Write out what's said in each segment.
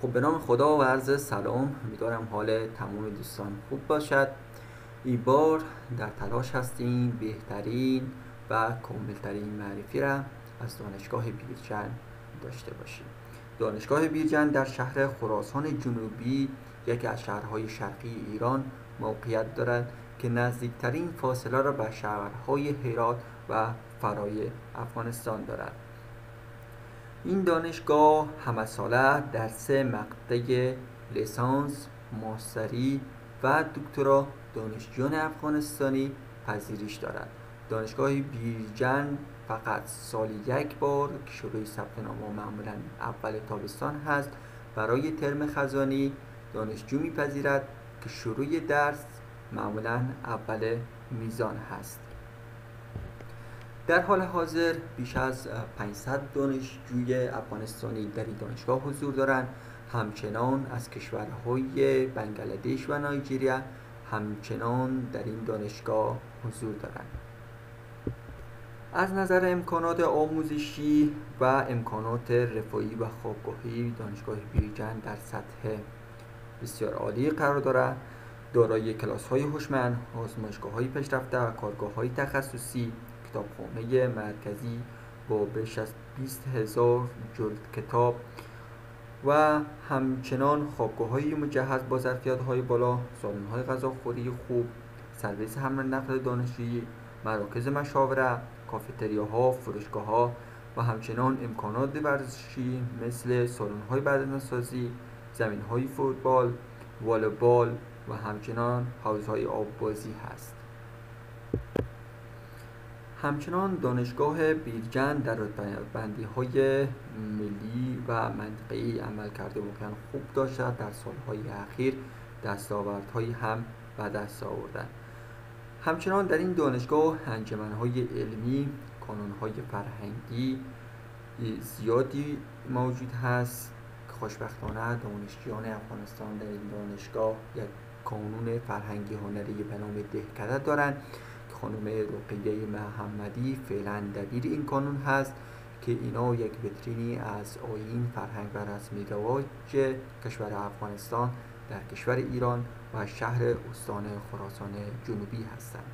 خب به نام خدا و عرض سلام. امیدوارم حال تمام دوستان خوب باشد. این بار در تلاش هستیم بهترین و کاملترین معرفی را از دانشگاه بیرجند داشته باشیم. دانشگاه بیرجند در شهر خراسان جنوبی، یکی از شهرهای شرقی ایران موقعیت دارد که نزدیکترین فاصله را با شهرهای هرات و فرای افغانستان دارد. این دانشگاه همساله در 3 مقطع لیسانس، ماستری و دکترا دانشجویان افغانستانی پذیرش دارد. دانشگاه بیرجند فقط سالی یک بار که شروع ثبت نام معمولا اول تابستان هست برای ترم خزانی دانشجو میپذیرد که شروع درس معمولا اول میزان هست. در حال حاضر بیش از 500 دانشجوی افغانستانی در این دانشگاه حضور دارند. همچنان از کشورهای بنگلادش و نایجریا همچنان در این دانشگاه حضور دارند. از نظر امکانات آموزشی و امکانات رفاهی و خوابگاهی دانشگاه بیرجند در سطح بسیار عالی قرار دارد. دارای کلاس‌های هوشمند، آزمایشگاه‌های پیشرفته و کارگاه‌های تخصصی، کتابخانه مرکزی با بیش از 20,000 جلد کتاب و همچنان خوابگاه‌های مجهز با ظرفیت‌های بالا، سالن‌های غذاخوری خوب، سرویس حمل و نقل دانشجویی، مراکز مشاوره، کافتریاها، فروشگاه‌ها و همچنان امکانات ورزشی مثل سالن‌های بدنسازی، زمین‌های فوتبال، والیبال و همچنان حوض‌های آببازی هست. همچنان دانشگاه بیرجند در رتبه‌بندی‌های ملی و منطقه‌ای عمل کرده و خوب داشته. در سال‌های اخیر دستاوردهایی هم به دست آورده. همچنان در این دانشگاه انجمن‌های علمی، کانون‌های فرهنگی زیادی موجود هست که خوشبختانه دانشجویان افغانستان در این دانشگاه یک کانون فرهنگی هنری به نام دهکده دارند که خانم رقیه محمدی فعلا دبیر این کانون هست که اینا یک ویترینی از آیین، فرهنگ و رسم رواج کشور افغانستان در کشور ایران و شهر استان خراسان جنوبی هستند.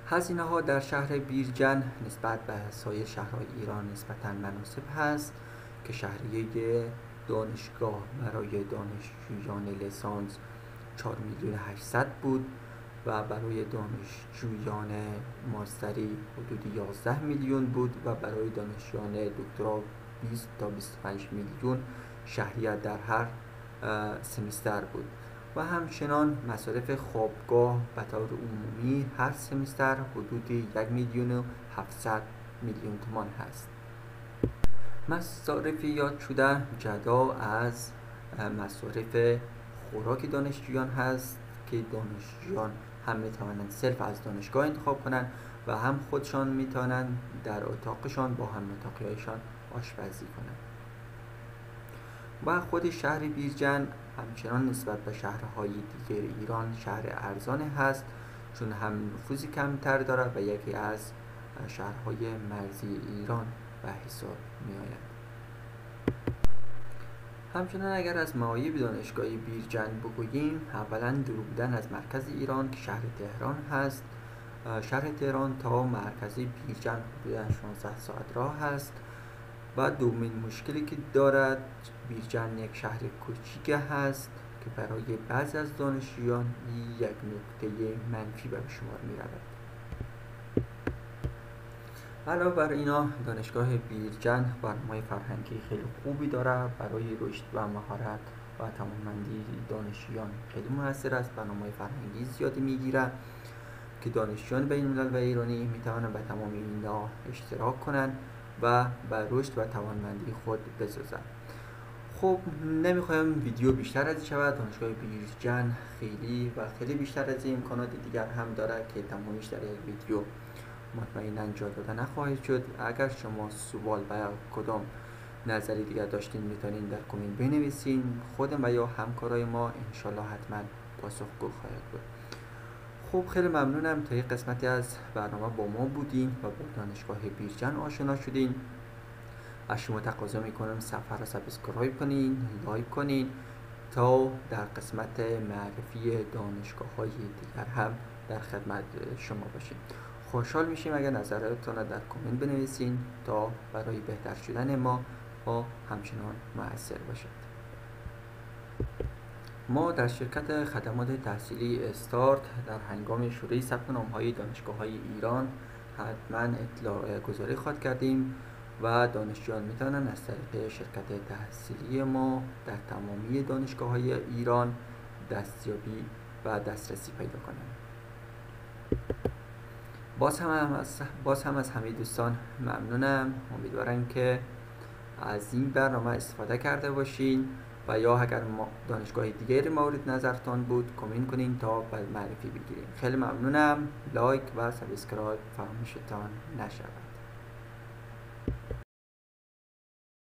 هزینه ها در شهر بیرجند نسبت به سایر شهرهای ایران نسبتاً مناسب هست که شهریه دانشگاه برای دانشجویان لیسانس 4,800,000 بود و برای دانشجویان ماستری حدود 11 میلیون بود و برای دانشجویان دکترا 20 تا 25 میلیون شهریه در هر سمستر بود و همچنان مصارف خوابگاه به طور عمومی هر سمستر حدود 1,700,000 تومان هست. مصارف یاد شده جدا از مصارف خوراک دانشجویان هست که دانشجویان هم میتوانند سلف از دانشگاه انتخاب کنند و هم خودشان میتوانند در اتاقشان با هم اتاقیایشان آشپزی کنند. و خود شهر بیرجند همچنان نسبت به شهرهای دیگر ایران شهر ارزان هست چون هم نفوذی کمتر دارد و یکی از شهرهای مرزی ایران به حساب می آید. همچنان اگر از معایب دانشگاه بیرجند بگوییم، اولا دور بودن از مرکز ایران که شهر تهران هست. شهر تهران تا مرکز بیرجند حدود 16 ساعت راه هست و دومین مشکلی که دارد بیرجند یک شهر کوچیک هست که برای بعضی از دانشجویان یک نکته منفی به شمار می رود. علاوه بر اینا دانشگاه بیرجند برنامه فرهنگی خیلی خوبی دارد برای رشد و مهارت و توانمندی دانشجویان خیلی موثر است. برنامه فرهنگی زیادی میگیرد که دانشجویان بین الملل و ایرانی میتوانند به تمام اینا اشتراک کنند و به رشد و توانمندی خود بسازند. خب نمیخوایم ویدیو بیشتر از این شود. دانشگاه بیرجند خیلی بیشتر از این امکانات دیگر هم داره که تمامیش در یک ویدیو مطمئنا جا داده نخواهید شد. اگر شما سوال و یا کدام نظری دیگر داشتین میتونین در کامنت بنویسین. خودم و یا همکارای ما انشالله حتما پاسخگو خواهد بود. خب خیلی ممنونم تا یک قسمتی از برنامه با ما بودین و با دانشگاه بیرجند آشنا شدین. از شما تقاضا میکنم صفحه را سابسکرایب کنین، لایک کنین تا در قسمت معرفی دانشگاه های دیگر هم در خدمت شما باشیم. خوشحال میشیم اگر نظراتتان را در کامنت بنویسین تا برای بهتر شدن ما همچنان مؤثر باشد. ما در شرکت خدمات تحصیلی استارت در هنگام شروع ثبت نام‌های دانشگاه‌های ایران حتما اطلاع گذاری خواهد کردیم و دانشجویان میتونن از طریق شرکت تحصیلی ما در تمامی دانشگاه‌های ایران دستیابی و دسترسی پیدا کنند. باز هم از همه دوستان ممنونم. امیدوارم که از این برنامه استفاده کرده باشین و یا اگر دانشگاه دیگری مورد نظرتان بود کامنت کنین تا معرفی بگیریم. خیلی ممنونم. لایک و سابسکرایب فراموشتان نشود.